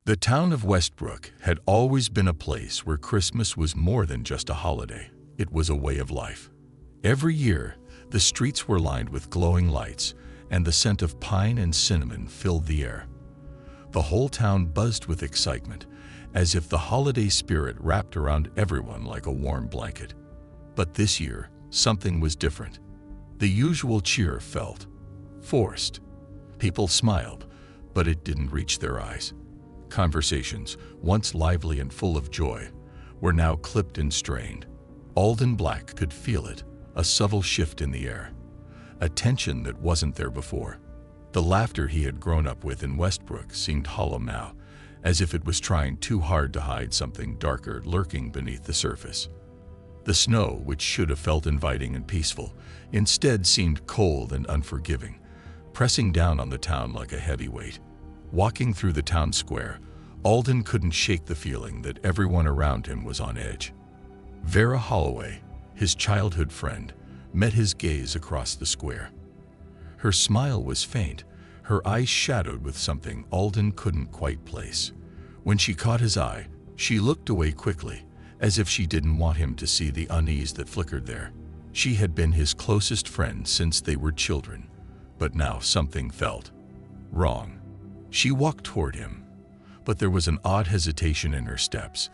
The town of Westbrook had always been a place where Christmas was more than just a holiday. It was a way of life. Every year, the streets were lined with glowing lights, and the scent of pine and cinnamon filled the air. The whole town buzzed with excitement, as if the holiday spirit wrapped around everyone like a warm blanket. But this year, something was different. The usual cheer felt forced. People smiled, but it didn't reach their eyes. Conversations, once lively and full of joy, were now clipped and strained. Alden Black could feel it, a subtle shift in the air, a tension that wasn't there before. The laughter he had grown up with in Westbrook seemed hollow now, as if it was trying too hard to hide something darker lurking beneath the surface. The snow, which should have felt inviting and peaceful, instead seemed cold and unforgiving, pressing down on the town like a heavy weight. Walking through the town square, Alden couldn't shake the feeling that everyone around him was on edge. Vera Holloway, his childhood friend, met his gaze across the square. Her smile was faint, her eyes shadowed with something Alden couldn't quite place. When she caught his eye, she looked away quickly, as if she didn't want him to see the unease that flickered there. She had been his closest friend since they were children, but now something felt wrong. She walked toward him, but there was an odd hesitation in her steps,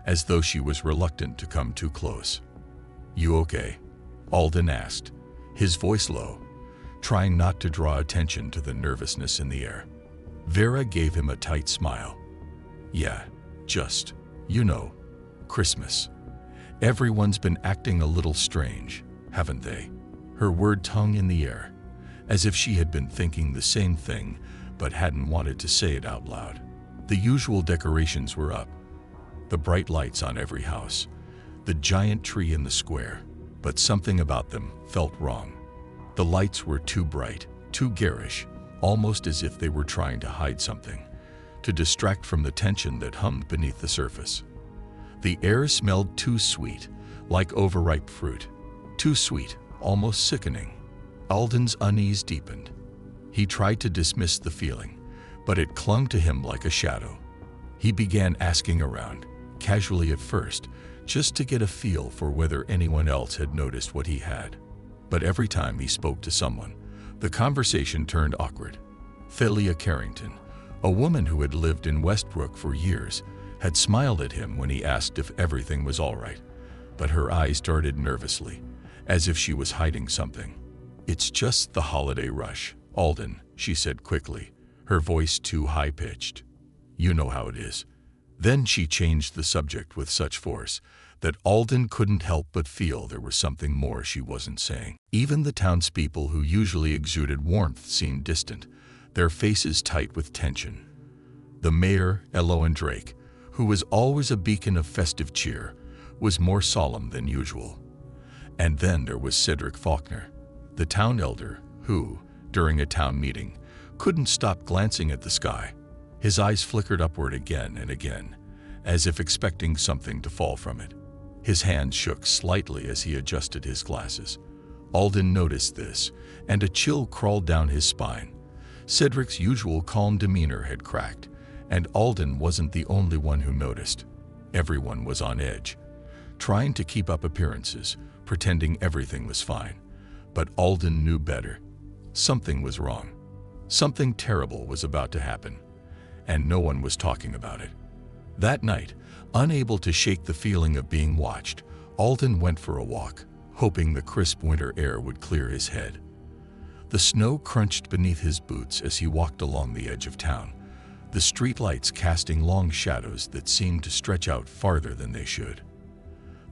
as though she was reluctant to come too close. "You okay?" Alden asked, his voice low, trying not to draw attention to the nervousness in the air. Vera gave him a tight smile. "Yeah, just, Christmas. Everyone's been acting a little strange, haven't they?" Her word hung in the air, as if she had been thinking the same thing but hadn't wanted to say it out loud. The usual decorations were up, the bright lights on every house, the giant tree in the square, but something about them felt wrong. The lights were too bright, too garish, almost as if they were trying to hide something, to distract from the tension that hummed beneath the surface. The air smelled too sweet, like overripe fruit. Too sweet, almost sickening. Alden's unease deepened. He tried to dismiss the feeling, but it clung to him like a shadow. He began asking around, casually at first, just to get a feel for whether anyone else had noticed what he had. But every time he spoke to someone, the conversation turned awkward. Thalia Carrington, a woman who had lived in Westbrook for years, had smiled at him when he asked if everything was all right, but her eyes darted nervously, as if she was hiding something. "It's just the holiday rush, Alden," she said quickly, her voice too high-pitched. "You know how it is." Then she changed the subject with such force that Alden couldn't help but feel there was something more she wasn't saying. Even the townspeople who usually exuded warmth seemed distant, their faces tight with tension. The mayor, Eloan Drake, who was always a beacon of festive cheer, was more solemn than usual. And then there was Cedric Faulkner, the town elder, who, during a town meeting, couldn't stop glancing at the sky. His eyes flickered upward again and again, as if expecting something to fall from it. His hand shook slightly as he adjusted his glasses. Alden noticed this, and a chill crawled down his spine. Cedric's usual calm demeanor had cracked, and Alden wasn't the only one who noticed. Everyone was on edge, trying to keep up appearances, pretending everything was fine. But Alden knew better. Something was wrong. Something terrible was about to happen, and no one was talking about it. That night, unable to shake the feeling of being watched, Alden went for a walk, hoping the crisp winter air would clear his head. The snow crunched beneath his boots as he walked along the edge of town, the streetlights casting long shadows that seemed to stretch out farther than they should.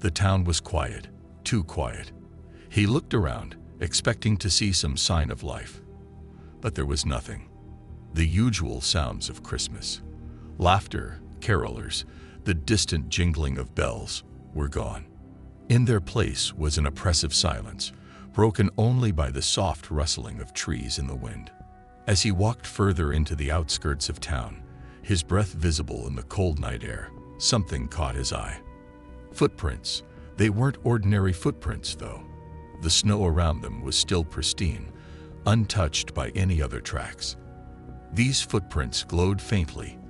The town was quiet, too quiet. He looked around, expecting to see some sign of life. But there was nothing. The usual sounds of Christmas, laughter, carolers, the distant jingling of bells, were gone. In their place was an oppressive silence, broken only by the soft rustling of trees in the wind. As he walked further into the outskirts of town, his breath visible in the cold night air, something caught his eye. Footprints. They weren't ordinary footprints, though. The snow around them was still pristine, untouched by any other tracks. These footprints glowed faintly,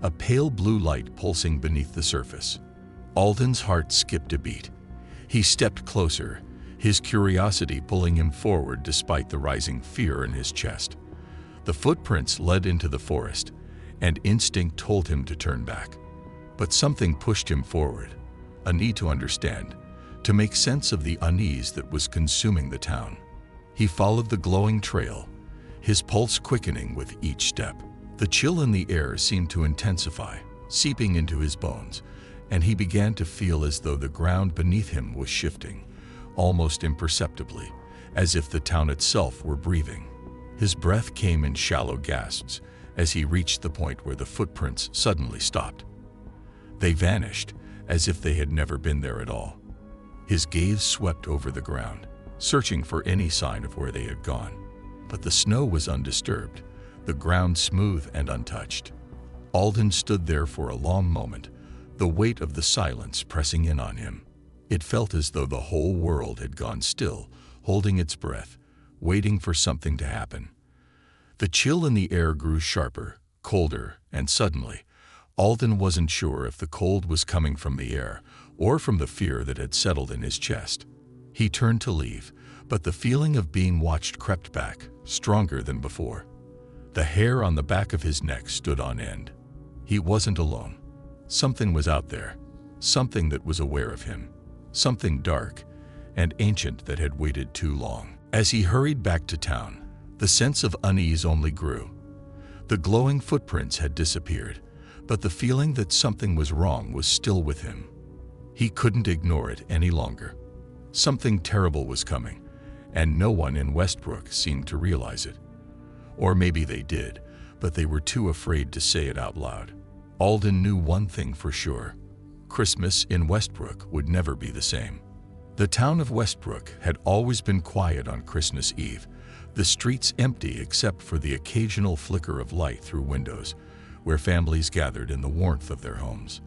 a pale blue light pulsing beneath the surface. Alden's heart skipped a beat. He stepped closer, his curiosity pulling him forward despite the rising fear in his chest. The footprints led into the forest, and instinct told him to turn back. But something pushed him forward, a need to understand, to make sense of the unease that was consuming the town. He followed the glowing trail, his pulse quickening with each step. The chill in the air seemed to intensify, seeping into his bones, and he began to feel as though the ground beneath him was shifting, almost imperceptibly, as if the town itself were breathing. His breath came in shallow gasps as he reached the point where the footprints suddenly stopped. They vanished, as if they had never been there at all. His gaze swept over the ground, searching for any sign of where they had gone. But the snow was undisturbed, the ground smooth and untouched. Alden stood there for a long moment, the weight of the silence pressing in on him. It felt as though the whole world had gone still, holding its breath, waiting for something to happen. The chill in the air grew sharper, colder, and suddenly, Alden wasn't sure if the cold was coming from the air or from the fear that had settled in his chest. He turned to leave, but the feeling of being watched crept back, stronger than before. The hair on the back of his neck stood on end. He wasn't alone. Something was out there, something that was aware of him, something dark and ancient that had waited too long. As he hurried back to town, the sense of unease only grew. The glowing footprints had disappeared, but the feeling that something was wrong was still with him. He couldn't ignore it any longer. Something terrible was coming, and no one in Westbrook seemed to realize it. Or maybe they did, but they were too afraid to say it out loud. Alden knew one thing for sure: Christmas in Westbrook would never be the same. The town of Westbrook had always been quiet on Christmas Eve, the streets empty except for the occasional flicker of light through windows, where families gathered in the warmth of their homes.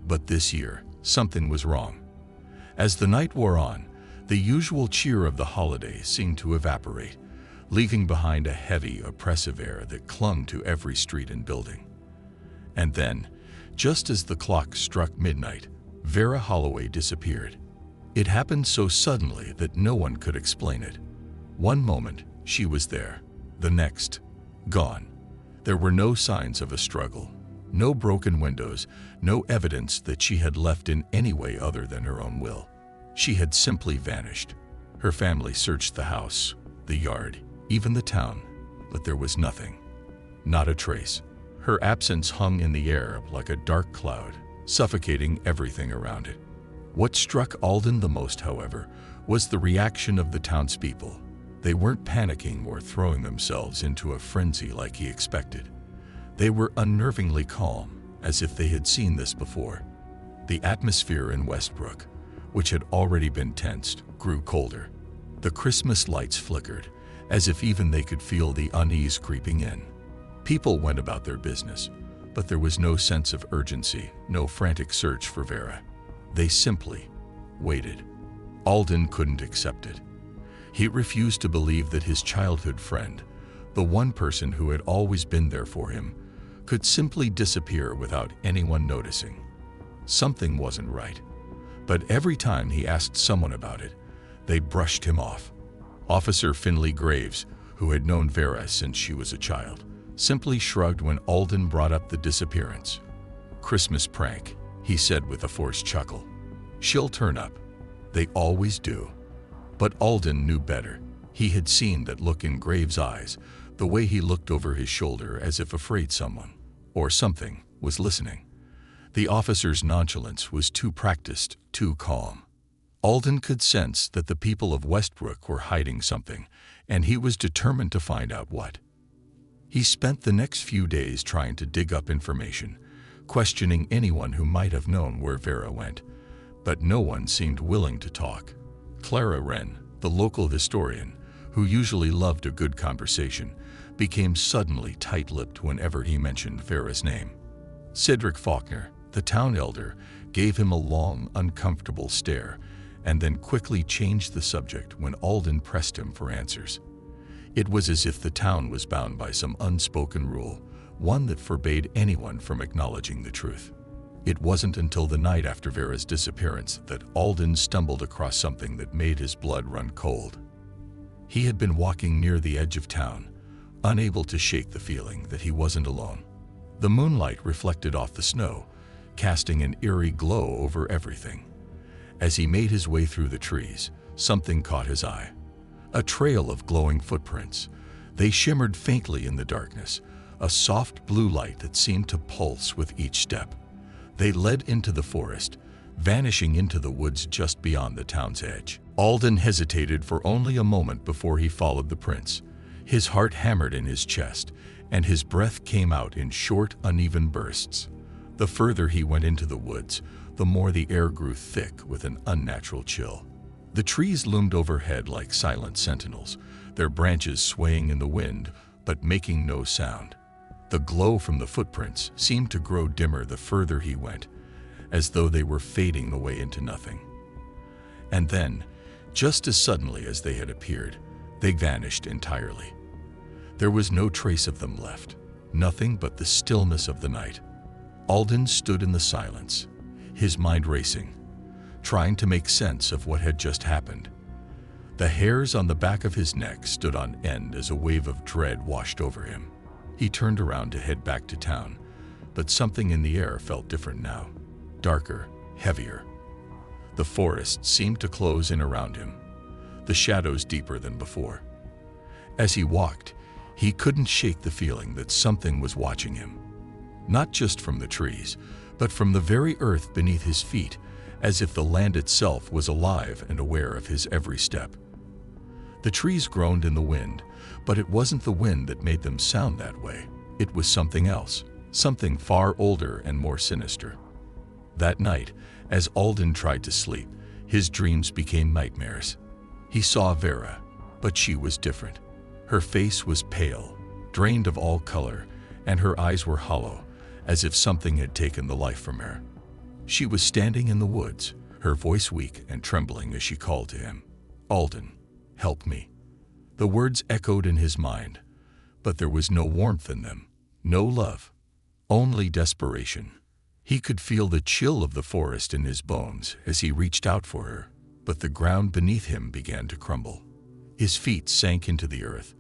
But this year, something was wrong. As the night wore on, the usual cheer of the holiday seemed to evaporate, leaving behind a heavy, oppressive air that clung to every street and building. And then, just as the clock struck midnight, Vera Holloway disappeared. It happened so suddenly that no one could explain it. One moment, she was there. The next, gone. There were no signs of a struggle, no broken windows, no evidence that she had left in any way other than her own will. She had simply vanished. Her family searched the house, the yard, even the town, but there was nothing. Not a trace. Her absence hung in the air like a dark cloud, suffocating everything around it. What struck Alden the most, however, was the reaction of the townspeople. They weren't panicking or throwing themselves into a frenzy like he expected. They were unnervingly calm, as if they had seen this before. The atmosphere in Westbrook, which had already been tensed, grew colder. The Christmas lights flickered, as if even they could feel the unease creeping in. People went about their business, but there was no sense of urgency, no frantic search for Vera. They simply waited. Alden couldn't accept it. He refused to believe that his childhood friend, the one person who had always been there for him, could simply disappear without anyone noticing. Something wasn't right. But every time he asked someone about it, they brushed him off. Officer Finley Graves, who had known Vera since she was a child, simply shrugged when Alden brought up the disappearance. "Christmas prank," he said with a forced chuckle. "She'll turn up. They always do." But Alden knew better. He had seen that look in Graves' eyes, the way he looked over his shoulder as if afraid someone, or something, was listening. The officer's nonchalance was too practiced, too calm. Alden could sense that the people of Westbrook were hiding something, and he was determined to find out what. He spent the next few days trying to dig up information, questioning anyone who might have known where Vera went, but no one seemed willing to talk. Clara Wren, the local historian, who usually loved a good conversation, became suddenly tight-lipped whenever he mentioned Vera's name. Cedric Faulkner, the town elder, gave him a long, uncomfortable stare and then quickly changed the subject when Alden pressed him for answers. It was as if the town was bound by some unspoken rule, one that forbade anyone from acknowledging the truth. It wasn't until the night after Vera's disappearance that Alden stumbled across something that made his blood run cold. He had been walking near the edge of town, unable to shake the feeling that he wasn't alone. The moonlight reflected off the snow, casting an eerie glow over everything. As he made his way through the trees, something caught his eye. A trail of glowing footprints. They shimmered faintly in the darkness, a soft blue light that seemed to pulse with each step. They led into the forest, vanishing into the woods just beyond the town's edge. Alden hesitated for only a moment before he followed the prints. His heart hammered in his chest, and his breath came out in short, uneven bursts. The further he went into the woods, the more the air grew thick with an unnatural chill. The trees loomed overhead like silent sentinels, their branches swaying in the wind, but making no sound. The glow from the footprints seemed to grow dimmer the further he went, as though they were fading away into nothing. And then, just as suddenly as they had appeared, they vanished entirely. There was no trace of them left, nothing but the stillness of the night. Alden stood in the silence, his mind racing, trying to make sense of what had just happened. The hairs on the back of his neck stood on end as a wave of dread washed over him. He turned around to head back to town, but something in the air felt different now, darker, heavier. The forest seemed to close in around him, the shadows deeper than before. As he walked, he couldn't shake the feeling that something was watching him, not just from the trees, but from the very earth beneath his feet, as if the land itself was alive and aware of his every step. The trees groaned in the wind, but it wasn't the wind that made them sound that way. It was something else, something far older and more sinister. That night, as Alden tried to sleep, his dreams became nightmares. He saw Vera, but she was different. Her face was pale, drained of all color, and her eyes were hollow, as if something had taken the life from her. She was standing in the woods, her voice weak and trembling as she called to him. "Alden, help me." The words echoed in his mind, but there was no warmth in them, no love, only desperation. He could feel the chill of the forest in his bones as he reached out for her, but the ground beneath him began to crumble. His feet sank into the earth,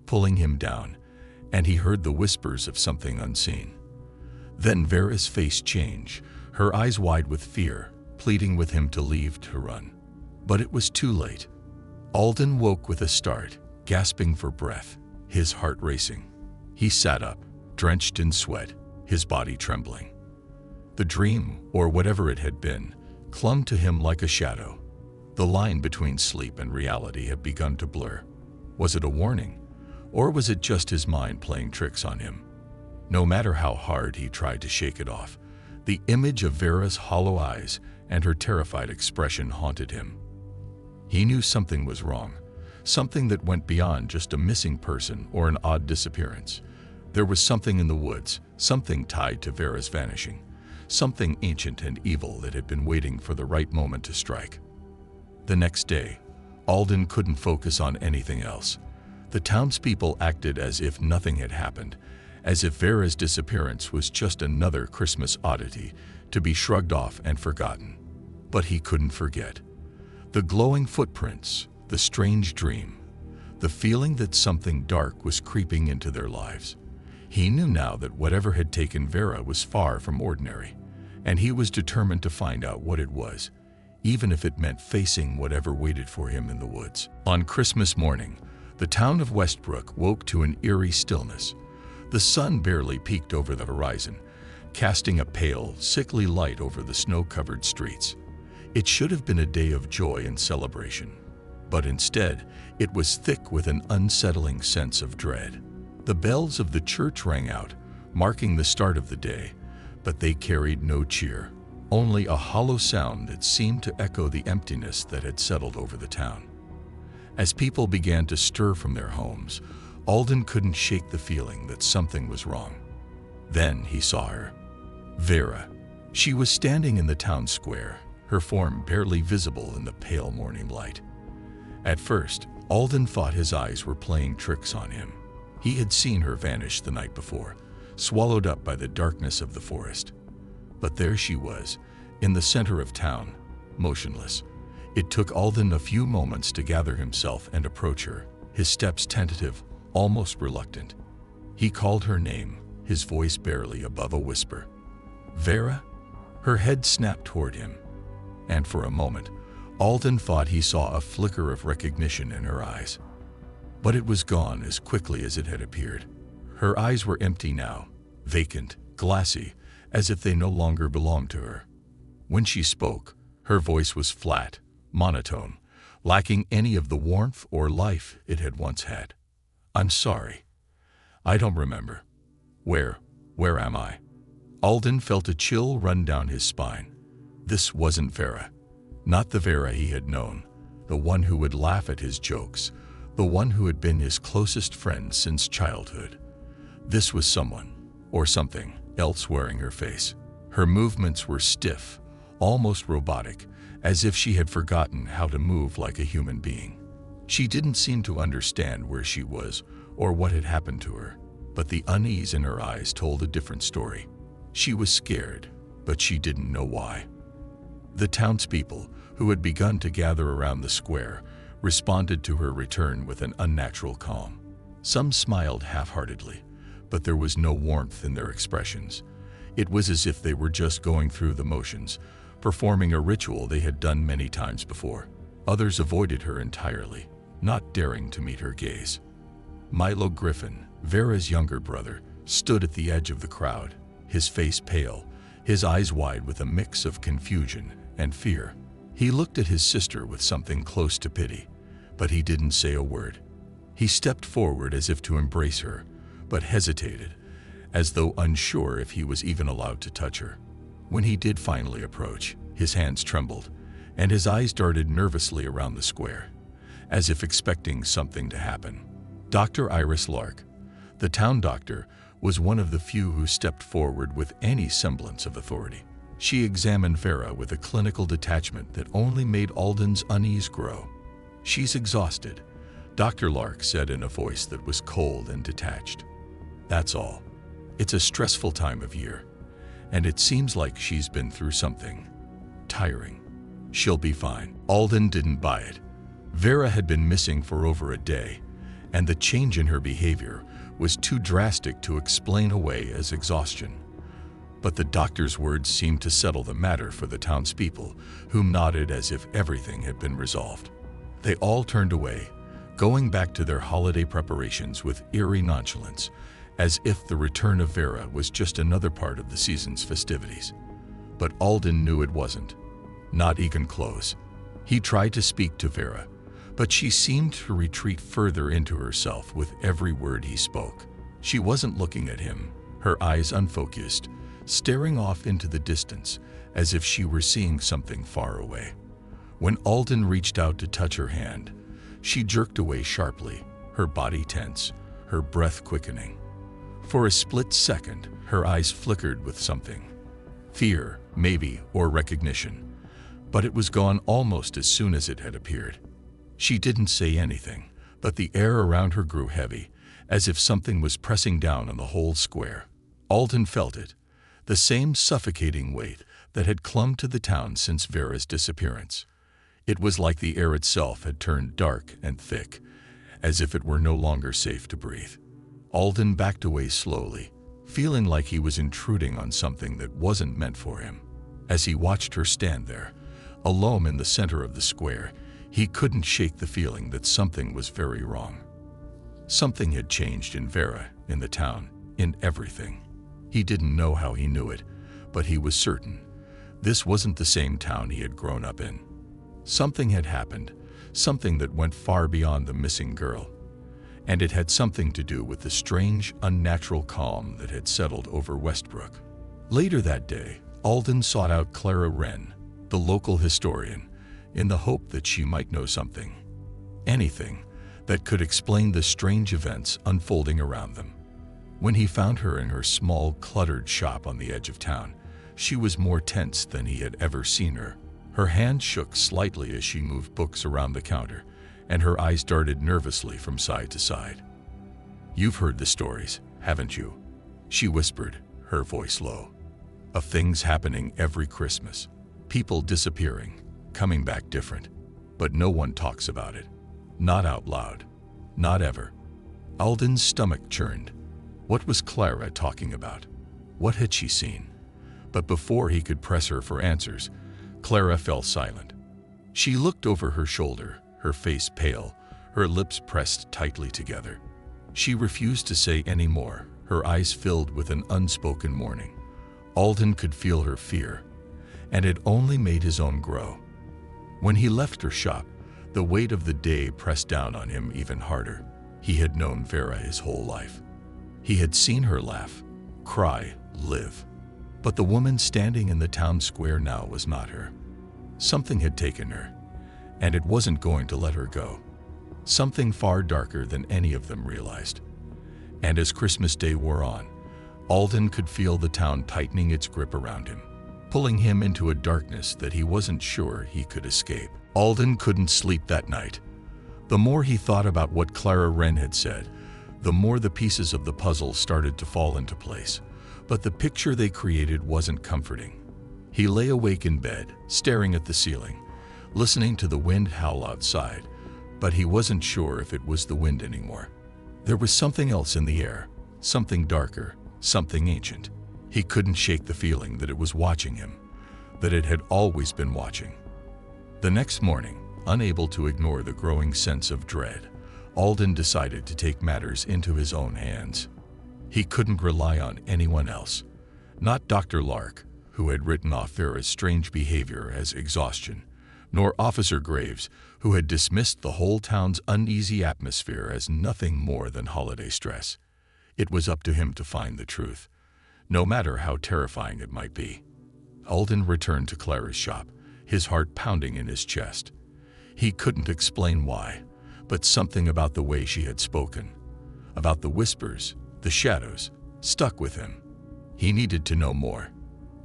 pulling him down, and he heard the whispers of something unseen. Then Vera's face changed, her eyes wide with fear, pleading with him to leave to run. But it was too late. Alden woke with a start, gasping for breath, his heart racing. He sat up, drenched in sweat, his body trembling. The dream, or whatever it had been, clung to him like a shadow. The line between sleep and reality had begun to blur. Was it a warning, or was it just his mind playing tricks on him? No matter how hard he tried to shake it off, the image of Vera's hollow eyes and her terrified expression haunted him. He knew something was wrong, something that went beyond just a missing person or an odd disappearance. There was something in the woods, something tied to Vera's vanishing, something ancient and evil that had been waiting for the right moment to strike. The next day, Alden couldn't focus on anything else. The townspeople acted as if nothing had happened, as if Vera's disappearance was just another Christmas oddity to be shrugged off and forgotten. But he couldn't forget. The glowing footprints, the strange dream, the feeling that something dark was creeping into their lives. He knew now that whatever had taken Vera was far from ordinary, and he was determined to find out what it was, even if it meant facing whatever waited for him in the woods. On Christmas morning, the town of Westbrook woke to an eerie stillness. The sun barely peeked over the horizon, casting a pale, sickly light over the snow-covered streets. It should have been a day of joy and celebration, but instead, it was thick with an unsettling sense of dread. The bells of the church rang out, marking the start of the day, but they carried no cheer, only a hollow sound that seemed to echo the emptiness that had settled over the town. As people began to stir from their homes, Alden couldn't shake the feeling that something was wrong. Then he saw her. Vera. She was standing in the town square, her form barely visible in the pale morning light. At first, Alden thought his eyes were playing tricks on him. He had seen her vanish the night before, swallowed up by the darkness of the forest. But there she was, in the center of town, motionless. It took Alden a few moments to gather himself and approach her, his steps tentative, almost reluctant. He called her name, his voice barely above a whisper. "Vera?" Her head snapped toward him, and for a moment, Alden thought he saw a flicker of recognition in her eyes. But it was gone as quickly as it had appeared. Her eyes were empty now, vacant, glassy, as if they no longer belonged to her. When she spoke, her voice was flat, monotone, lacking any of the warmth or life it had once had. "I'm sorry. I don't remember. Where am I?" Alden felt a chill run down his spine. This wasn't Vera. Not the Vera he had known, the one who would laugh at his jokes, the one who had been his closest friend since childhood. This was someone, or something, else wearing her face. Her movements were stiff, almost robotic, as if she had forgotten how to move like a human being. She didn't seem to understand where she was or what had happened to her, but the unease in her eyes told a different story. She was scared, but she didn't know why. The townspeople, who had begun to gather around the square, responded to her return with an unnatural calm. Some smiled half-heartedly, but there was no warmth in their expressions. It was as if they were just going through the motions, performing a ritual they had done many times before. Others avoided her entirely, not daring to meet her gaze. Milo Griffin, Vera's younger brother, stood at the edge of the crowd, his face pale, his eyes wide with a mix of confusion and fear. He looked at his sister with something close to pity, but he didn't say a word. He stepped forward as if to embrace her, but hesitated, as though unsure if he was even allowed to touch her. When he did finally approach, his hands trembled, and his eyes darted nervously around the square, as if expecting something to happen. Dr. Iris Lark, the town doctor, was one of the few who stepped forward with any semblance of authority. She examined Vera with a clinical detachment that only made Alden's unease grow. "She's exhausted," Dr. Lark said in a voice that was cold and detached. "That's all. It's a stressful time of year, and it seems like she's been through something tiring. She'll be fine." Alden didn't buy it. Vera had been missing for over a day, and the change in her behavior was too drastic to explain away as exhaustion. But the doctor's words seemed to settle the matter for the townspeople, who nodded as if everything had been resolved. They all turned away, going back to their holiday preparations with eerie nonchalance, as if the return of Vera was just another part of the season's festivities. But Alden knew it wasn't, not even close. He tried to speak to Vera, but she seemed to retreat further into herself with every word he spoke. She wasn't looking at him, her eyes unfocused, staring off into the distance as if she were seeing something far away. When Alden reached out to touch her hand, she jerked away sharply, her body tense, her breath quickening. For a split second, her eyes flickered with something. Fear, maybe, or recognition. But it was gone almost as soon as it had appeared. She didn't say anything, but the air around her grew heavy, as if something was pressing down on the whole square. Alden felt it, the same suffocating weight that had clung to the town since Vera's disappearance. It was like the air itself had turned dark and thick, as if it were no longer safe to breathe. Alden backed away slowly, feeling like he was intruding on something that wasn't meant for him. As he watched her stand there, alone in the center of the square, he couldn't shake the feeling that something was very wrong. Something had changed in Vera, in the town, in everything. He didn't know how he knew it, but he was certain. This wasn't the same town he had grown up in. Something had happened, something that went far beyond the missing girl. And it had something to do with the strange, unnatural calm that had settled over Westbrook. Later that day, Alden sought out Clara Wren, the local historian, in the hope that she might know something, anything, that could explain the strange events unfolding around them. When he found her in her small, cluttered shop on the edge of town, she was more tense than he had ever seen her. Her hand shook slightly as she moved books around the counter, and her eyes darted nervously from side to side. "You've heard the stories, haven't you?" She whispered, her voice low. Of things happening every Christmas. People disappearing, coming back different. But no one talks about it. Not out loud. Not ever. Alden's stomach churned. What was Clara talking about? What had she seen? But before he could press her for answers, Clara fell silent. She looked over her shoulder, her face pale, her lips pressed tightly together. She refused to say any more, her eyes filled with an unspoken mourning. Alden could feel her fear, and it only made his own grow. When he left her shop, the weight of the day pressed down on him even harder. He had known Vera his whole life. He had seen her laugh, cry, live. But the woman standing in the town square now was not her. Something had taken her, and it wasn't going to let her go. Something far darker than any of them realized. And as Christmas Day wore on, Alden could feel the town tightening its grip around him, pulling him into a darkness that he wasn't sure he could escape. Alden couldn't sleep that night. The more he thought about what Clara Wren had said, the more the pieces of the puzzle started to fall into place. But the picture they created wasn't comforting. He lay awake in bed, staring at the ceiling, listening to the wind howl outside, but he wasn't sure if it was the wind anymore. There was something else in the air, something darker, something ancient. He couldn't shake the feeling that it was watching him, that it had always been watching. The next morning, unable to ignore the growing sense of dread, Alden decided to take matters into his own hands. He couldn't rely on anyone else, not Dr. Lark, who had written off Vera's strange behavior as exhaustion, nor Officer Graves, who had dismissed the whole town's uneasy atmosphere as nothing more than holiday stress. It was up to him to find the truth, no matter how terrifying it might be. Alden returned to Clara's shop, his heart pounding in his chest. He couldn't explain why, but something about the way she had spoken, about the whispers, the shadows, stuck with him. He needed to know more.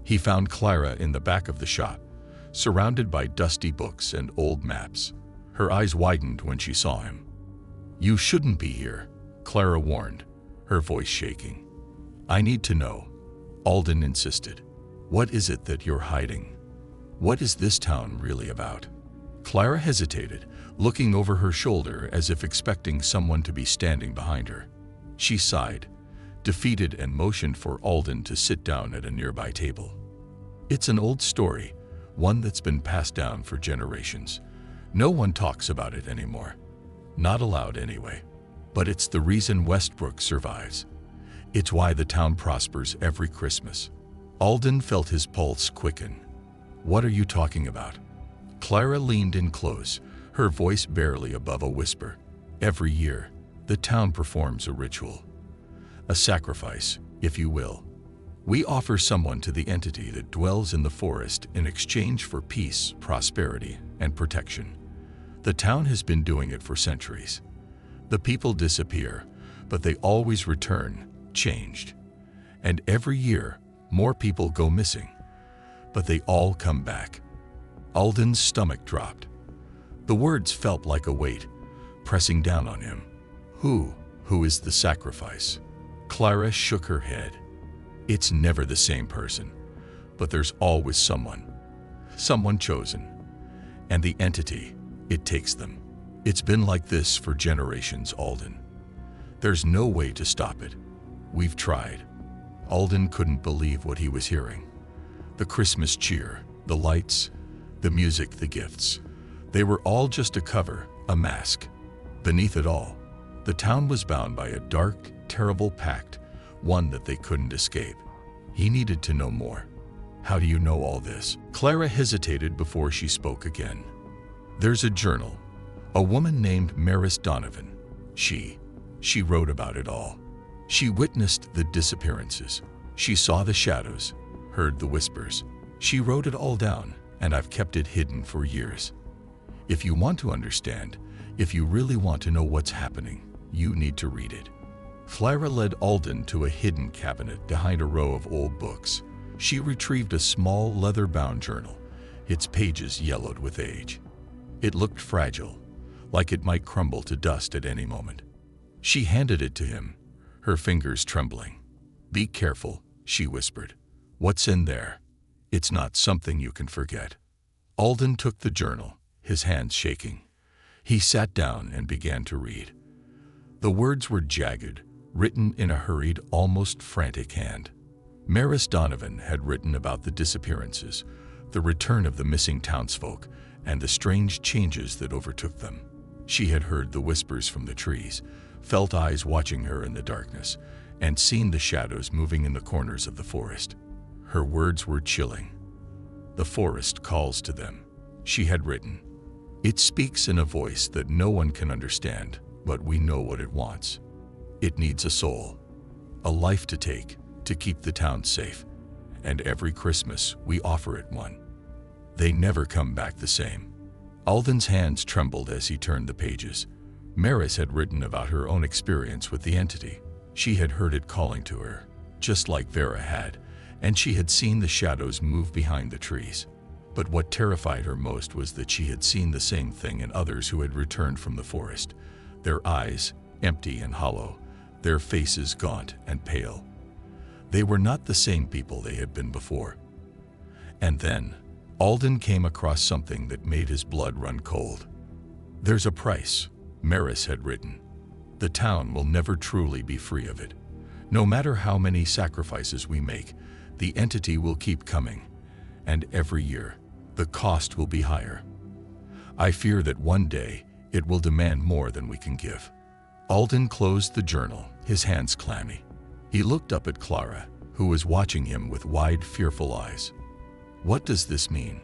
He found Clara in the back of the shop, surrounded by dusty books and old maps. Her eyes widened when she saw him. "You shouldn't be here," Clara warned, her voice shaking. "I need to know," Alden insisted. "What is it that you're hiding? What is this town really about?" Clara hesitated, looking over her shoulder as if expecting someone to be standing behind her. She sighed, defeated, and motioned for Alden to sit down at a nearby table. "It's an old story, one that's been passed down for generations. No one talks about it anymore. Not allowed anyway. But it's the reason Westbrook survives. It's why the town prospers every Christmas." Alden felt his pulse quicken. "What are you talking about?" Clara leaned in close, her voice barely above a whisper. "Every year, the town performs a ritual. A sacrifice, if you will. We offer someone to the entity that dwells in the forest in exchange for peace, prosperity, and protection. The town has been doing it for centuries. The people disappear, but they always return, changed. And every year, more people go missing, but they all come back." Alden's stomach dropped. The words felt like a weight, pressing down on him. Who is the sacrifice?" Clara shook her head. "It's never the same person, but there's always someone chosen. And the entity, it takes them. It's been like this for generations, Alden. There's no way to stop it. We've tried." Alden couldn't believe what he was hearing. The Christmas cheer, the lights, the music, the gifts. They were all just a cover, a mask. Beneath it all, the town was bound by a dark, terrible pact, one that they couldn't escape. He needed to know more. "How do you know all this?" Clara hesitated before she spoke again. "There's a journal. A woman named Maris Donovan. She wrote about it all. She witnessed the disappearances. She saw the shadows, heard the whispers. She wrote it all down, and I've kept it hidden for years. If you want to understand, if you really want to know what's happening, you need to read it." Clara led Alden to a hidden cabinet behind a row of old books. She retrieved a small leather-bound journal, its pages yellowed with age. It looked fragile, like it might crumble to dust at any moment. She handed it to him, her fingers trembling. "Be careful," she whispered. "What's in there? It's not something you can forget." Alden took the journal, his hands shaking. He sat down and began to read. The words were jagged, written in a hurried, almost frantic hand. Maris Donovan had written about the disappearances, the return of the missing townsfolk, and the strange changes that overtook them. She had heard the whispers from the trees, felt eyes watching her in the darkness, and seen the shadows moving in the corners of the forest. Her words were chilling. "The forest calls to them," she had written. "It speaks in a voice that no one can understand, but we know what it wants. It needs a soul, a life to take, to keep the town safe, and every Christmas we offer it one. They never come back the same." Alden's hands trembled as he turned the pages. Maris had written about her own experience with the entity. She had heard it calling to her, just like Vera had, and she had seen the shadows move behind the trees. But what terrified her most was that she had seen the same thing in others who had returned from the forest, their eyes empty and hollow, their faces gaunt and pale. They were not the same people they had been before. And then, Alden came across something that made his blood run cold. "There's a price," Maris had written. "The town will never truly be free of it. No matter how many sacrifices we make, the entity will keep coming, and every year, the cost will be higher. I fear that one day, it will demand more than we can give." Alden closed the journal, his hands clammy. He looked up at Clara, who was watching him with wide, fearful eyes. "What does this mean?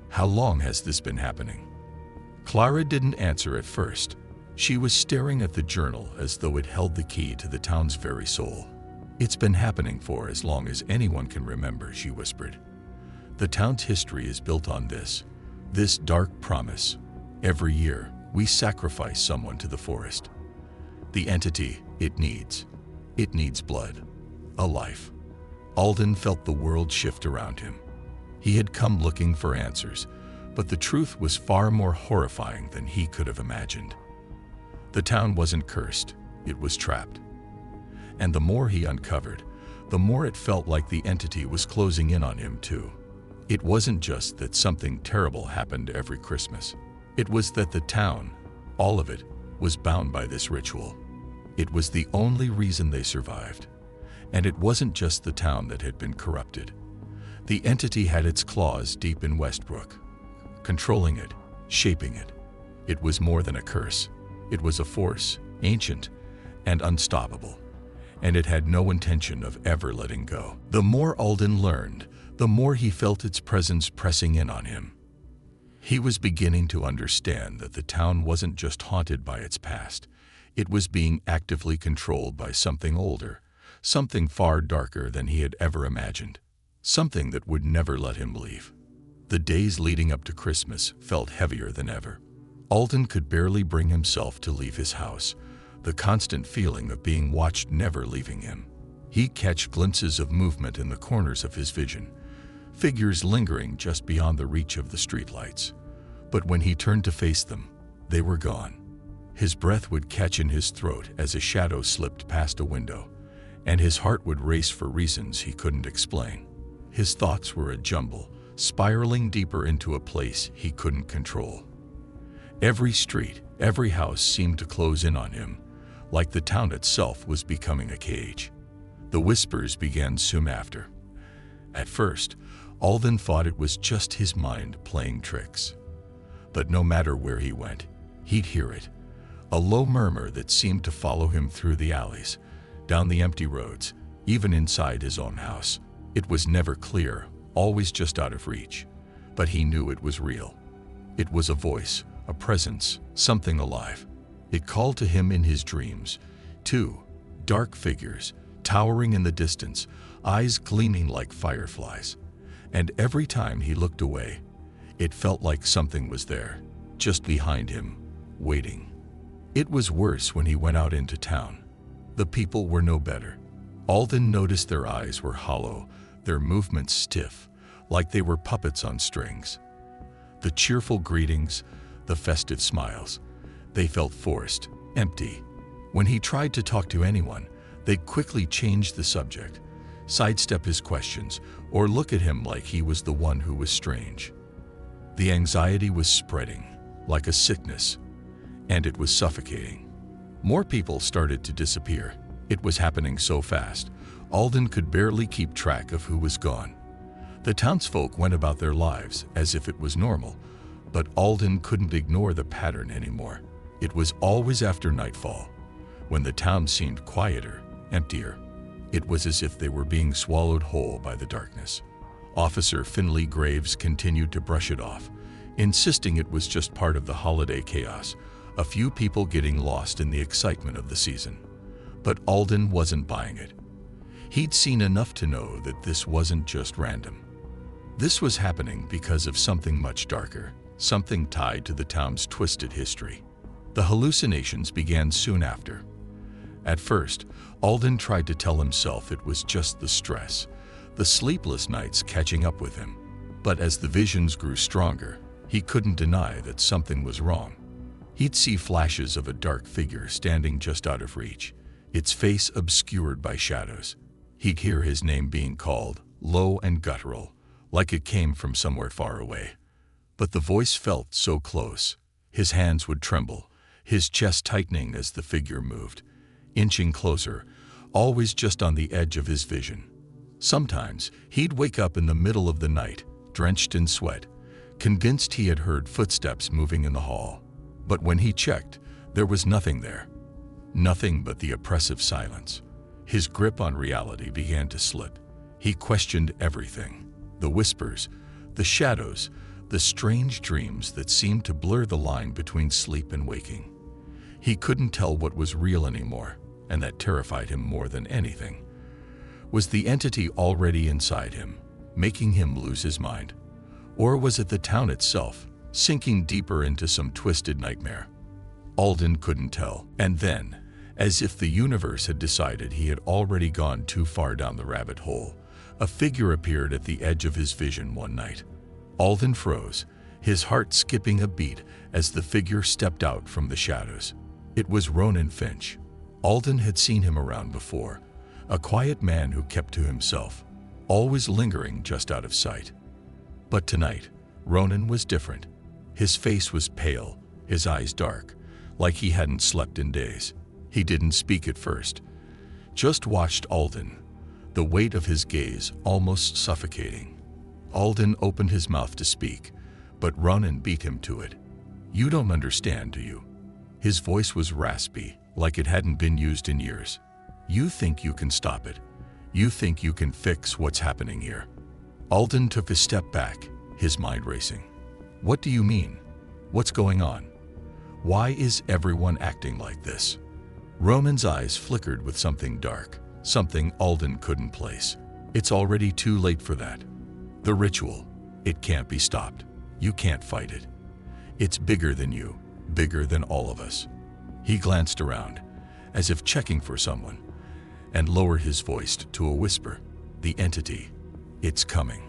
How long has this been happening?" Clara didn't answer at first. She was staring at the journal as though it held the key to the town's very soul. "It's been happening for as long as anyone can remember," she whispered. "The town's history is built on this dark promise. Every year, we sacrifice someone to the forest. The entity it needs blood, a life." Alden felt the world shift around him. He had come looking for answers, but the truth was far more horrifying than he could have imagined. The town wasn't cursed, it was trapped. And the more he uncovered, the more it felt like the entity was closing in on him too. It wasn't just that something terrible happened every Christmas. It was that the town, all of it, was bound by this ritual. It was the only reason they survived. And it wasn't just the town that had been corrupted. The entity had its claws deep in Westbrook, controlling it, shaping it. It was more than a curse. It was a force, ancient and unstoppable, and it had no intention of ever letting go. The more Alden learned, the more he felt its presence pressing in on him. He was beginning to understand that the town wasn't just haunted by its past. It was being actively controlled by something older, something far darker than he had ever imagined, something that would never let him leave. The days leading up to Christmas felt heavier than ever. Alden could barely bring himself to leave his house, the constant feeling of being watched never leaving him. He'd catch glimpses of movement in the corners of his vision, figures lingering just beyond the reach of the streetlights. But when he turned to face them, they were gone. His breath would catch in his throat as a shadow slipped past a window, and his heart would race for reasons he couldn't explain. His thoughts were a jumble, spiraling deeper into a place he couldn't control. Every street, every house seemed to close in on him, like the town itself was becoming a cage. The whispers began soon after. At first, Alden thought it was just his mind playing tricks. But no matter where he went, he'd hear it, a low murmur that seemed to follow him through the alleys, down the empty roads, even inside his own house. It was never clear, always just out of reach, but he knew it was real. It was a voice, a presence, something alive. It called to him in his dreams, two dark figures, towering in the distance, eyes gleaming like fireflies. And every time he looked away, it felt like something was there, just behind him, waiting. It was worse when he went out into town. The people were no better. Alden noticed their eyes were hollow, their movements stiff, like they were puppets on strings. The cheerful greetings, the festive smiles, they felt forced, empty. When he tried to talk to anyone, they'd quickly change the subject, sidestep his questions, or look at him like he was the one who was strange. The anxiety was spreading, like a sickness, and it was suffocating. More people started to disappear. It was happening so fast, Alden could barely keep track of who was gone. The townsfolk went about their lives as if it was normal, but Alden couldn't ignore the pattern anymore. It was always after nightfall, when the town seemed quieter, emptier. It was as if they were being swallowed whole by the darkness. Officer Finley Graves continued to brush it off, insisting it was just part of the holiday chaos, a few people getting lost in the excitement of the season. But Alden wasn't buying it. He'd seen enough to know that this wasn't just random. This was happening because of something much darker, something tied to the town's twisted history. The hallucinations began soon after. At first, Alden tried to tell himself it was just the stress, the sleepless nights catching up with him. But as the visions grew stronger, he couldn't deny that something was wrong. He'd see flashes of a dark figure standing just out of reach, its face obscured by shadows. He'd hear his name being called, low and guttural, like it came from somewhere far away. But the voice felt so close. His hands would tremble, his chest tightening as the figure moved, inching closer, always just on the edge of his vision. Sometimes he'd wake up in the middle of the night, drenched in sweat, convinced he had heard footsteps moving in the hall. But when he checked, there was nothing there. Nothing but the oppressive silence. His grip on reality began to slip. He questioned everything. The whispers, the shadows, the strange dreams that seemed to blur the line between sleep and waking. He couldn't tell what was real anymore, and that terrified him more than anything. Was the entity already inside him, making him lose his mind? Or was it the town itself, sinking deeper into some twisted nightmare? Alden couldn't tell. And then, as if the universe had decided he had already gone too far down the rabbit hole, a figure appeared at the edge of his vision one night. Alden froze, his heart skipping a beat as the figure stepped out from the shadows. It was Ronan Finch. Alden had seen him around before, a quiet man who kept to himself, always lingering just out of sight. But tonight, Ronan was different. His face was pale, his eyes dark, like he hadn't slept in days. He didn't speak at first, just watched Alden, the weight of his gaze almost suffocating. Alden opened his mouth to speak, but Ronan beat him to it. "You don't understand, do you?" His voice was raspy, like it hadn't been used in years. "You think you can stop it. You think you can fix what's happening here." Alden took a step back, his mind racing. "What do you mean? What's going on? Why is everyone acting like this?" Ronan's eyes flickered with something dark, something Alden couldn't place. "It's already too late for that. The ritual, it can't be stopped. You can't fight it. It's bigger than you, bigger than all of us." He glanced around, as if checking for someone, and lowered his voice to a whisper. "The entity, it's coming.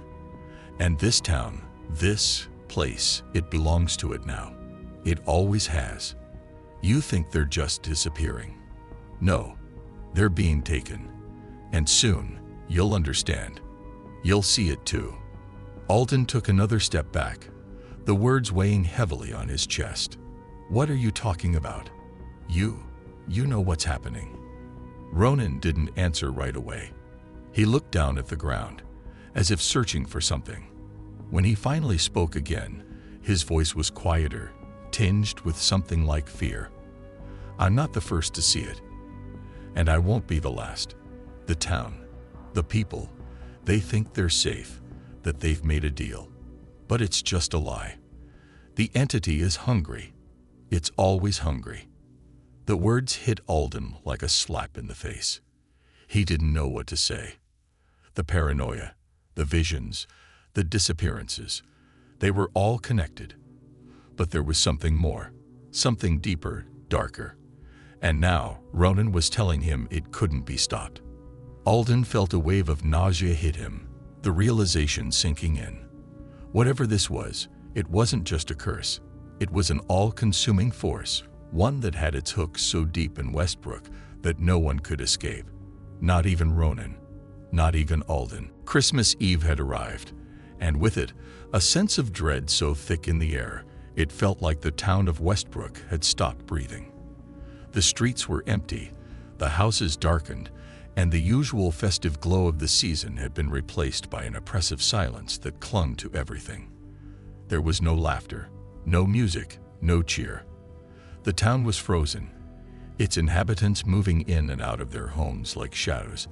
And this town, this place, it belongs to it now. It always has. You think they're just disappearing. No, they're being taken. And soon, you'll understand. You'll see it too." Alden took another step back, the words weighing heavily on his chest. "What are you talking about? You know what's happening." Ronan didn't answer right away. He looked down at the ground, as if searching for something. When he finally spoke again, his voice was quieter, tinged with something like fear. "I'm not the first to see it, and I won't be the last. The town, the people, they think they're safe, that they've made a deal. But it's just a lie. The entity is hungry. It's always hungry." The words hit Alden like a slap in the face. He didn't know what to say. The paranoia, the visions, the disappearances, they were all connected. But there was something more, something deeper, darker. And now Ronan was telling him it couldn't be stopped. Alden felt a wave of nausea hit him, the realization sinking in. Whatever this was, it wasn't just a curse. It was an all-consuming force, one that had its hooks so deep in Westbrook that no one could escape, not even Ronan. Not even Alden. Christmas Eve had arrived, and with it, a sense of dread so thick in the air, it felt like the town of Westbrook had stopped breathing. The streets were empty, the houses darkened, and the usual festive glow of the season had been replaced by an oppressive silence that clung to everything. There was no laughter, no music, no cheer. The town was frozen, its inhabitants moving in and out of their homes like shadows,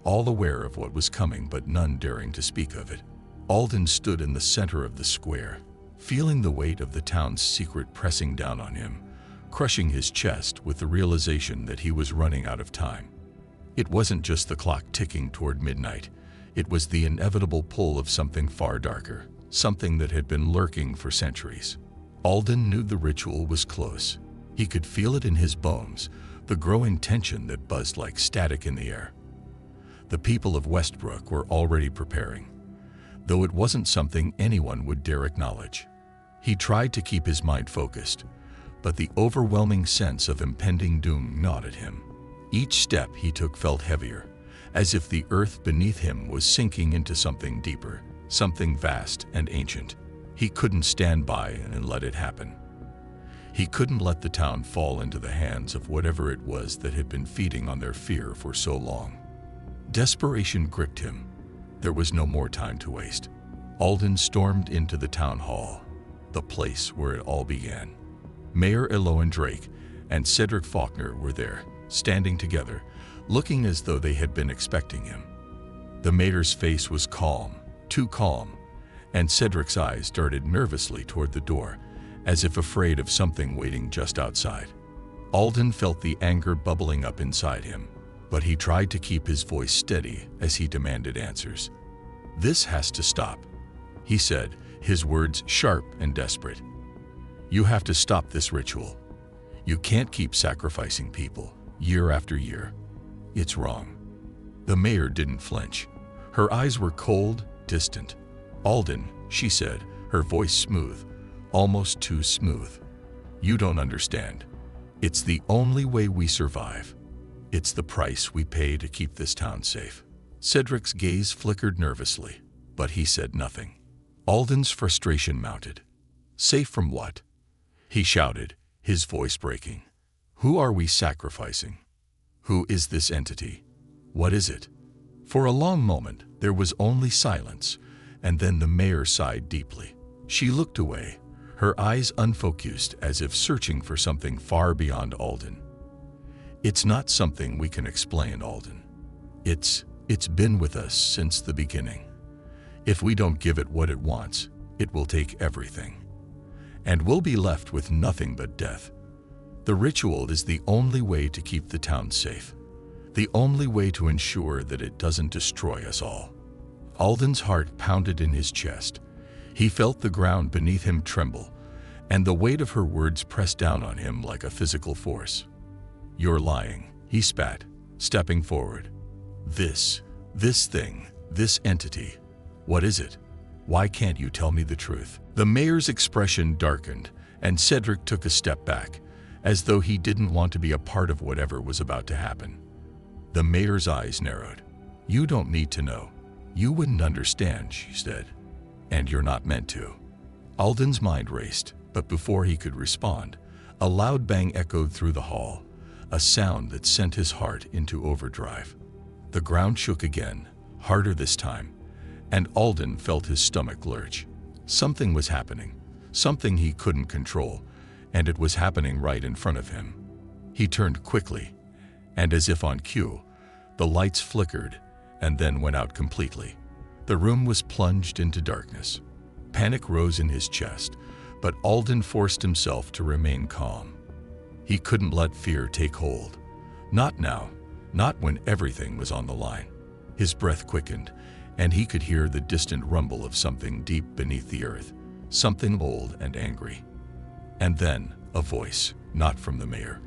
all aware of what was coming but none daring to speak of it. Alden stood in the center of the square, feeling the weight of the town's secret pressing down on him, crushing his chest with the realization that he was running out of time. It wasn't just the clock ticking toward midnight, it was the inevitable pull of something far darker, something that had been lurking for centuries. Alden knew the ritual was close. He could feel it in his bones, the growing tension that buzzed like static in the air. The people of Westbrook were already preparing, though it wasn't something anyone would dare acknowledge. He tried to keep his mind focused, but the overwhelming sense of impending doom gnawed at him. Each step he took felt heavier, as if the earth beneath him was sinking into something deeper, something vast and ancient. He couldn't stand by and let it happen. He couldn't let the town fall into the hands of whatever it was that had been feeding on their fear for so long. Desperation gripped him. There was no more time to waste. Alden stormed into the town hall, the place where it all began. Mayor Eloan Drake and Cedric Faulkner were there, standing together, looking as though they had been expecting him. The mayor's face was calm, too calm, and Cedric's eyes darted nervously toward the door, as if afraid of something waiting just outside. Alden felt the anger bubbling up inside him, but he tried to keep his voice steady as he demanded answers. "This has to stop," he said, his words sharp and desperate. "You have to stop this ritual. You can't keep sacrificing people, year after year. It's wrong." The mayor didn't flinch. Her eyes were cold, distant. "Alden," she said, her voice smooth, almost too smooth. "You don't understand. It's the only way we survive. It's the price we pay to keep this town safe." Cedric's gaze flickered nervously, but he said nothing. Alden's frustration mounted. "Safe from what?" he shouted, his voice breaking. "Who are we sacrificing? Who is this entity? What is it?" For a long moment, there was only silence, and then the mayor sighed deeply. She looked away, her eyes unfocused as if searching for something far beyond Alden. "It's not something we can explain, Alden. It's been with us since the beginning. If we don't give it what it wants, it will take everything. And we'll be left with nothing but death. The ritual is the only way to keep the town safe, the only way to ensure that it doesn't destroy us all." Alden's heart pounded in his chest. He felt the ground beneath him tremble, and the weight of her words pressed down on him like a physical force. "You're lying," he spat, stepping forward. This thing, this entity, what is it? Why can't you tell me the truth?" The mayor's expression darkened, and Cedric took a step back, as though he didn't want to be a part of whatever was about to happen. The mayor's eyes narrowed. "You don't need to know. You wouldn't understand," she said. "And you're not meant to." Alden's mind raced, but before he could respond, a loud bang echoed through the hall, a sound that sent his heart into overdrive. The ground shook again, harder this time, and Alden felt his stomach lurch. Something was happening, something he couldn't control, and it was happening right in front of him. He turned quickly, and as if on cue, the lights flickered and then went out completely. The room was plunged into darkness. Panic rose in his chest, but Alden forced himself to remain calm. He couldn't let fear take hold. Not now, not when everything was on the line. His breath quickened, and he could hear the distant rumble of something deep beneath the earth, something old and angry. And then a voice, not from the mayor,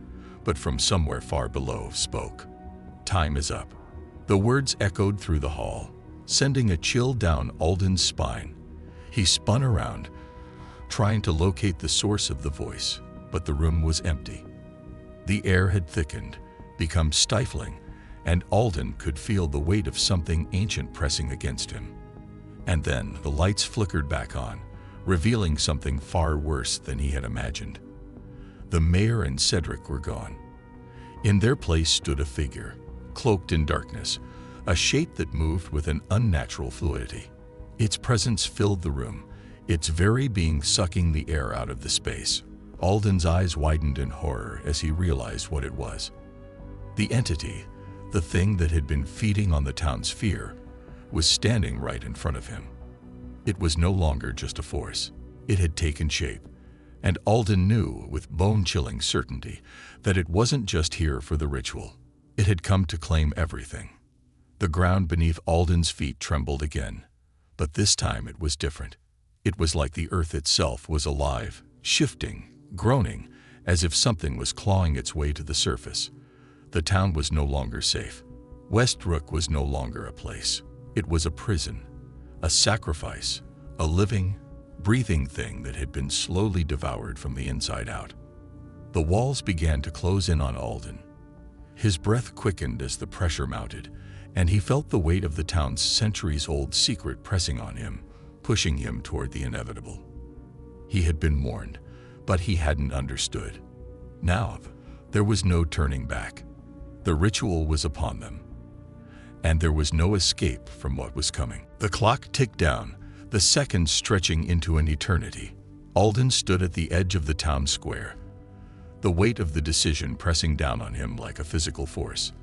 but from somewhere far below, spoke. "Time is up." The words echoed through the hall, sending a chill down Alden's spine. He spun around, trying to locate the source of the voice, but the room was empty. The air had thickened, become stifling, and Alden could feel the weight of something ancient pressing against him. And then the lights flickered back on, revealing something far worse than he had imagined. The mayor and Cedric were gone. In their place stood a figure, cloaked in darkness, a shape that moved with an unnatural fluidity. Its presence filled the room, its very being sucking the air out of the space. Alden's eyes widened in horror as he realized what it was. The entity, the thing that had been feeding on the town's fear, was standing right in front of him. It was no longer just a force. It had taken shape, and Alden knew with bone-chilling certainty that it wasn't just here for the ritual. It had come to claim everything. The ground beneath Alden's feet trembled again, but this time it was different. It was like the earth itself was alive, shifting, groaning, as if something was clawing its way to the surface. The town was no longer safe. Westbrook was no longer a place. It was a prison, a sacrifice, a living, breathing thing that had been slowly devoured from the inside out. The walls began to close in on Alden. His breath quickened as the pressure mounted, and he felt the weight of the town's centuries-old secret pressing on him, pushing him toward the inevitable. He had been warned, but he hadn't understood. Now, there was no turning back. The ritual was upon them, and there was no escape from what was coming. The clock ticked down, the seconds stretching into an eternity. Alden stood at the edge of the town square, the weight of the decision pressing down on him like a physical force.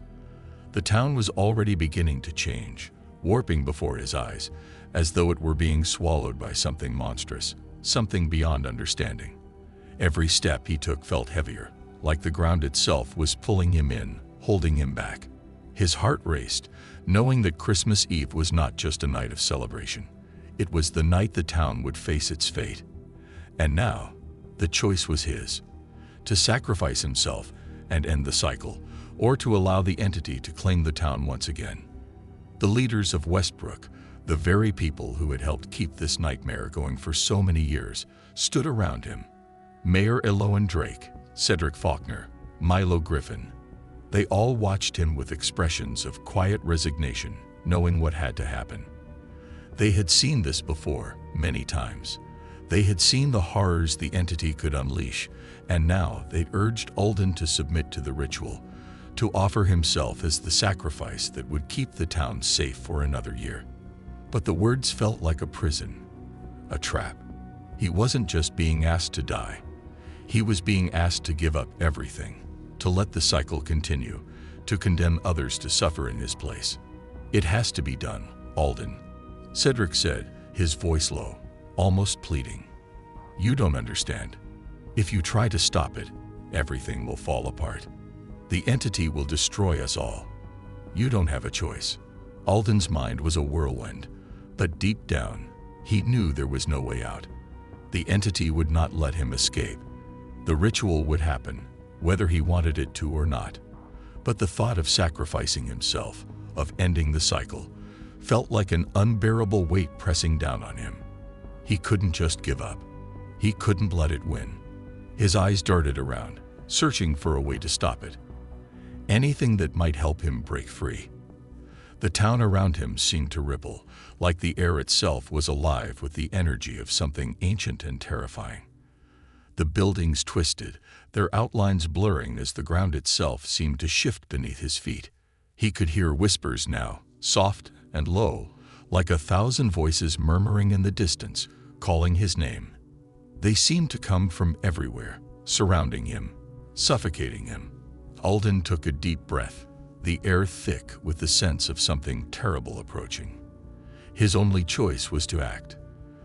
The town was already beginning to change, warping before his eyes, as though it were being swallowed by something monstrous, something beyond understanding. Every step he took felt heavier, like the ground itself was pulling him in, holding him back. His heart raced, knowing that Christmas Eve was not just a night of celebration. It was the night the town would face its fate. And now, the choice was his: to sacrifice himself and end the cycle, or to allow the entity to claim the town once again. The leaders of Westbrook, the very people who had helped keep this nightmare going for so many years, stood around him. Mayor Eloan Drake, Cedric Faulkner, Milo Griffin. They all watched him with expressions of quiet resignation, knowing what had to happen. They had seen this before, many times. They had seen the horrors the entity could unleash, and now they urged Alden to submit to the ritual, to offer himself as the sacrifice that would keep the town safe for another year. But the words felt like a prison, a trap. He wasn't just being asked to die. He was being asked to give up everything, to let the cycle continue, to condemn others to suffer in his place. "It has to be done, Alden," Cedric said, his voice low, almost pleading. "You don't understand. If you try to stop it, everything will fall apart. The entity will destroy us all. You don't have a choice." Alden's mind was a whirlwind, but deep down, he knew there was no way out. The entity would not let him escape. The ritual would happen, whether he wanted it to or not. But the thought of sacrificing himself, of ending the cycle, felt like an unbearable weight pressing down on him. He couldn't just give up. He couldn't let it win. His eyes darted around, searching for a way to stop it. Anything that might help him break free. The town around him seemed to ripple, like the air itself was alive with the energy of something ancient and terrifying. The buildings twisted, their outlines blurring as the ground itself seemed to shift beneath his feet. He could hear whispers now, soft and low, like 1,000 voices murmuring in the distance, calling his name. They seemed to come from everywhere, surrounding him, suffocating him. Alden took a deep breath, the air thick with the sense of something terrible approaching. His only choice was to act.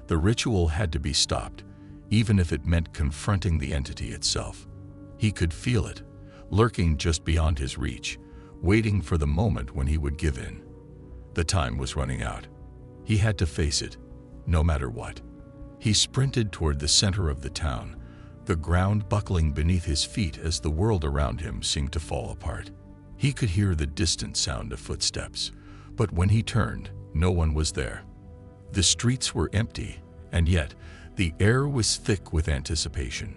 The ritual had to be stopped, even if it meant confronting the entity itself. He could feel it, lurking just beyond his reach, waiting for the moment when he would give in. The time was running out. He had to face it, no matter what. He sprinted toward the center of the town, the ground buckling beneath his feet as the world around him seemed to fall apart. He could hear the distant sound of footsteps, but when he turned, no one was there. The streets were empty, and yet the air was thick with anticipation.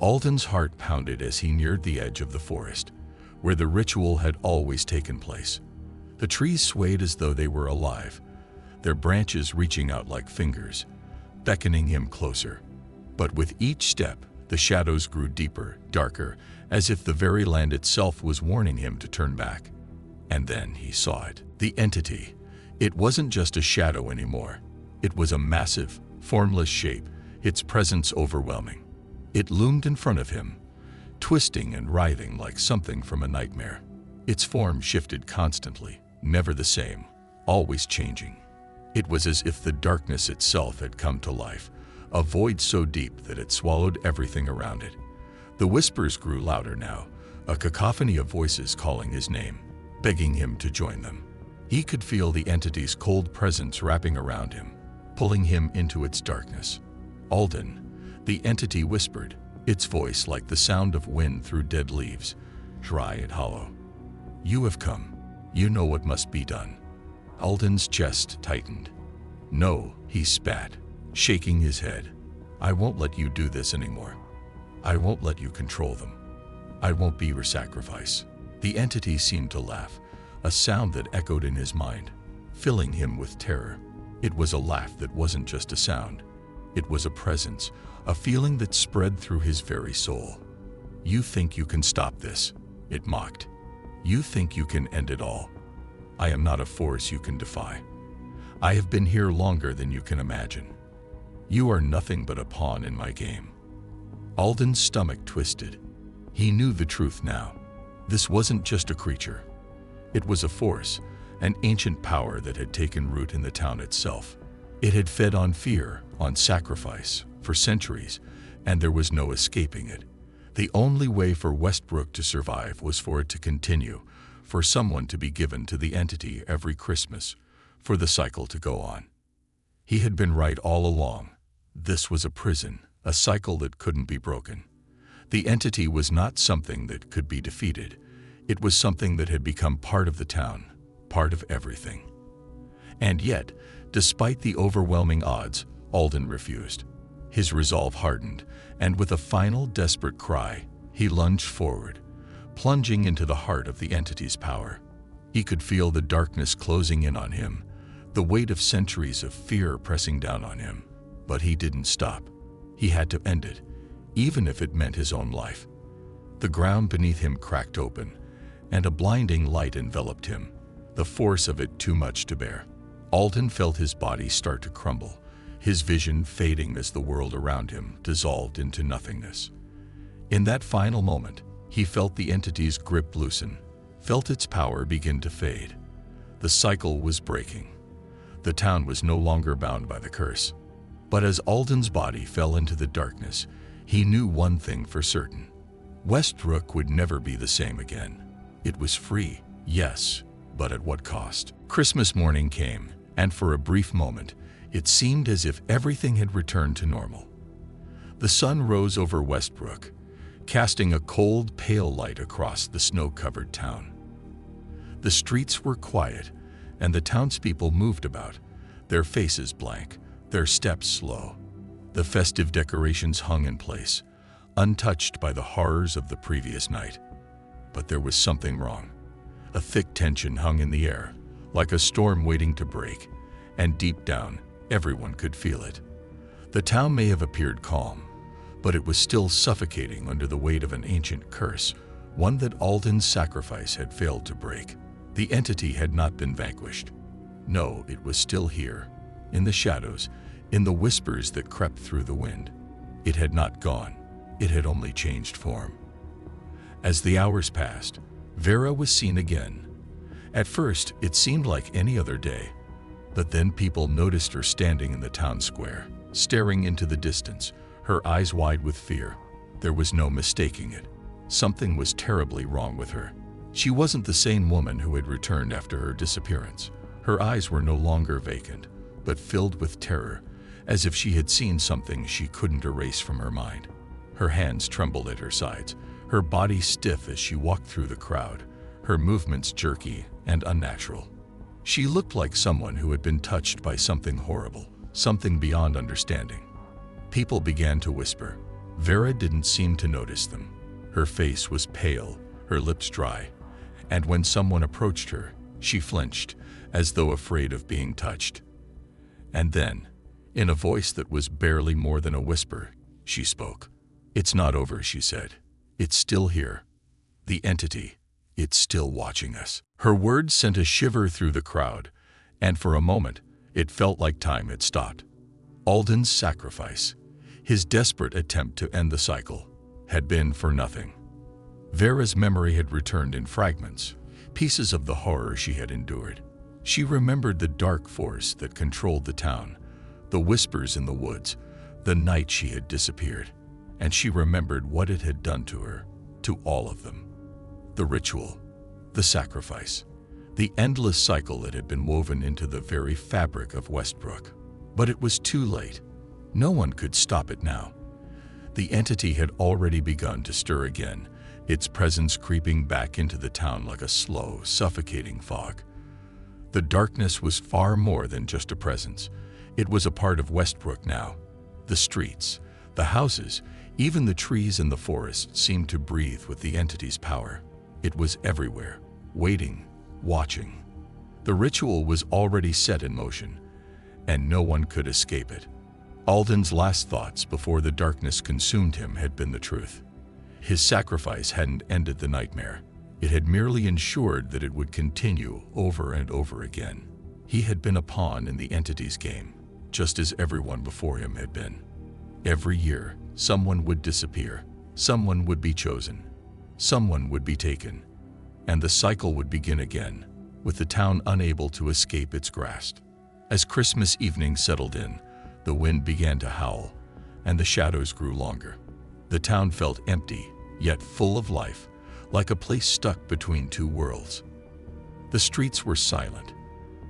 Alden's heart pounded as he neared the edge of the forest, where the ritual had always taken place. The trees swayed as though they were alive, their branches reaching out like fingers, beckoning him closer. But with each step, the shadows grew deeper, darker, as if the very land itself was warning him to turn back. And then he saw it. The entity. It wasn't just a shadow anymore. It was a massive, formless shape, its presence overwhelming. It loomed in front of him, twisting and writhing like something from a nightmare. Its form shifted constantly, never the same, always changing. It was as if the darkness itself had come to life, a void so deep that it swallowed everything around it. The whispers grew louder now, a cacophony of voices calling his name, begging him to join them. He could feel the entity's cold presence wrapping around him, pulling him into its darkness. "Alden," the entity whispered, its voice like the sound of wind through dead leaves, dry and hollow. "You have come. You know what must be done." Alden's chest tightened. "No," he spat, shaking his head. "I won't let you do this anymore. I won't let you control them. I won't be your sacrifice." The entity seemed to laugh, a sound that echoed in his mind, filling him with terror. It was a laugh that wasn't just a sound. It was a presence, a feeling that spread through his very soul. "You think you can stop this?" it mocked. "You think you can end it all? I am not a force you can defy. I have been here longer than you can imagine. You are nothing but a pawn in my game." Alden's stomach twisted. He knew the truth now. This wasn't just a creature. It was a force, an ancient power that had taken root in the town itself. It had fed on fear, on sacrifice, for centuries, and there was no escaping it. The only way for Westbrook to survive was for it to continue, for someone to be given to the entity every Christmas, for the cycle to go on. He had been right all along. This was a prison, a cycle that couldn't be broken. The entity was not something that could be defeated. It was something that had become part of the town, part of everything. And yet, despite the overwhelming odds, Alden refused. His resolve hardened, and with a final desperate cry, he lunged forward, plunging into the heart of the entity's power. He could feel the darkness closing in on him, the weight of centuries of fear pressing down on him. But he didn't stop. He had to end it, even if it meant his own life. The ground beneath him cracked open, and a blinding light enveloped him, the force of it too much to bear. Alden felt his body start to crumble, his vision fading as the world around him dissolved into nothingness. In that final moment, he felt the entity's grip loosen, felt its power begin to fade. The cycle was breaking. The town was no longer bound by the curse. But as Alden's body fell into the darkness, he knew one thing for certain. Westbrook would never be the same again. It was free, yes, but at what cost? Christmas morning came, and for a brief moment, it seemed as if everything had returned to normal. The sun rose over Westbrook, casting a cold, pale light across the snow-covered town. The streets were quiet, and the townspeople moved about, their faces blank, their steps slow. The festive decorations hung in place, untouched by the horrors of the previous night. But there was something wrong. A thick tension hung in the air, like a storm waiting to break, and deep down, everyone could feel it. The town may have appeared calm, but it was still suffocating under the weight of an ancient curse, one that Alden's sacrifice had failed to break. The entity had not been vanquished. No, it was still here, in the shadows, in the whispers that crept through the wind. It had not gone. It had only changed form. As the hours passed, Vera was seen again. At first, it seemed like any other day, but then people noticed her standing in the town square, staring into the distance, her eyes wide with fear. There was no mistaking it. Something was terribly wrong with her. She wasn't the same woman who had returned after her disappearance. Her eyes were no longer vacant, but filled with terror, as if she had seen something she couldn't erase from her mind. Her hands trembled at her sides, her body stiff as she walked through the crowd, her movements jerky and unnatural. She looked like someone who had been touched by something horrible, something beyond understanding. People began to whisper. Vera didn't seem to notice them. Her face was pale, her lips dry, and when someone approached her, she flinched, as though afraid of being touched. And then, in a voice that was barely more than a whisper, she spoke. "It's not over," she said. "It's still here. The entity, it's still watching us." Her words sent a shiver through the crowd, and for a moment, it felt like time had stopped. Alden's sacrifice, his desperate attempt to end the cycle, had been for nothing. Vera's memory had returned in fragments, pieces of the horror she had endured. She remembered the dark force that controlled the town, the whispers in the woods, the night she had disappeared, and she remembered what it had done to her, to all of them. The ritual, the sacrifice, the endless cycle that had been woven into the very fabric of Westbrook. But it was too late. No one could stop it now. The entity had already begun to stir again, its presence creeping back into the town like a slow, suffocating fog. The darkness was far more than just a presence. It was a part of Westbrook now. The streets, the houses, even the trees in the forest seemed to breathe with the entity's power. It was everywhere, waiting, watching. The ritual was already set in motion, and no one could escape it. Alden's last thoughts before the darkness consumed him had been the truth. His sacrifice hadn't ended the nightmare. It had merely ensured that it would continue over and over again. He had been a pawn in the entity's game, just as everyone before him had been. Every year, someone would disappear, someone would be chosen, someone would be taken, and the cycle would begin again, with the town unable to escape its grasp. As Christmas evening settled in, the wind began to howl, and the shadows grew longer. The town felt empty, yet full of life, like a place stuck between two worlds. The streets were silent,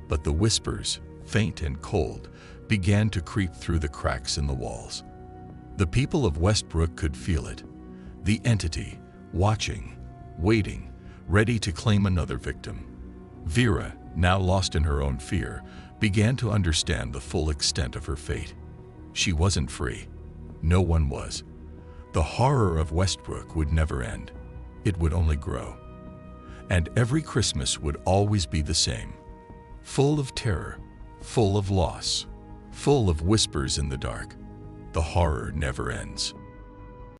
but the whispers, faint and cold, began to creep through the cracks in the walls. The people of Westbrook could feel it. The entity, watching, waiting, ready to claim another victim. Vera, now lost in her own fear, began to understand the full extent of her fate. She wasn't free. No one was. The horror of Westbrook would never end. It would only grow. And every Christmas would always be the same. Full of terror, full of loss, full of whispers in the dark. The horror never ends.